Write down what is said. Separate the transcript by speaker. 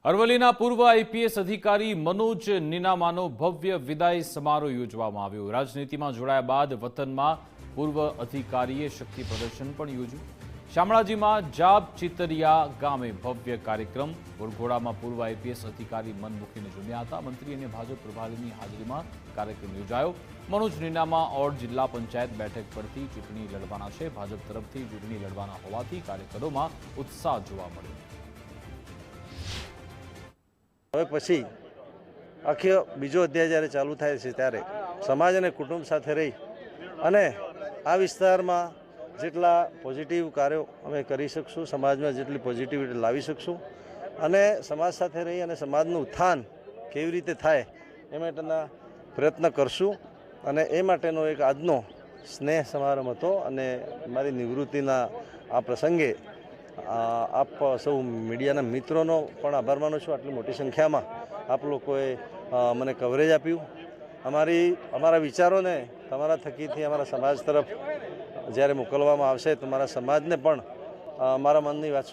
Speaker 1: અરવલ્લીના પૂર્વ આઈપીએસ અધિકારી મનોજ નીનામાનો ભવ્ય વિદાય સમારોહ યોજવામાં આવ્યો। રાજનીતિમાં જોડાયા બાદ વતનમાં પૂર્વ અધિકારીએ શક્તિ પ્રદર્શન પણ યોજ્યું। શામળાજીમાં જાબ ચિતરિયા ગામે ભવ્ય કાર્યક્રમ। વરઘોડામાં પૂર્વ આઈપીએસ અધિકારી મન મૂકીને જમ્યા હતા। મંત્રી અને ભાજપ પ્રભારીની હાજરીમાં કાર્યક્રમ યોજાયો। મનોજ નીનામા ઓડ જિલ્લા પંચાયત બેઠક પરથી ચૂંટણી લડવાના છે। ભાજપ તરફથી ચૂંટણી લડવાના હોવાથી કાર્યકરોમાં ઉત્સાહ જોવા મળ્યો।
Speaker 2: હવે પછી આખી બીજો અધ્યાય જ્યારે ચાલુ થાય છે ત્યારે સમાજ અને કુટુંબ સાથે રહી અને આ વિસ્તારમાં જેટલા પોઝિટિવ કાર્યો અમે કરી શકશું, સમાજમાં જેટલી પોઝિટિવિટી લાવી શકશું અને સમાજ સાથે રહી અને સમાજનું ઉત્થાન કેવી રીતે થાય એ માટેના પ્રયત્ન કરશું। અને એ માટેનો એક આજનો સ્નેહ સમારંભ હતો અને મારી નિવૃત્તિના આ પ્રસંગે આપ સૌ મીડિયાના મિત્રોનો પણ આભાર માનું છું। આટલી મોટી સંખ્યામાં આપ લોકોએ મને કવરેજ આપ્યું। અમારા વિચારોને તમારા થકીથી અમારા સમાજ તરફ જ્યારે મોકલવામાં આવશે તો મારા સમાજને પણ મારા મનની વાત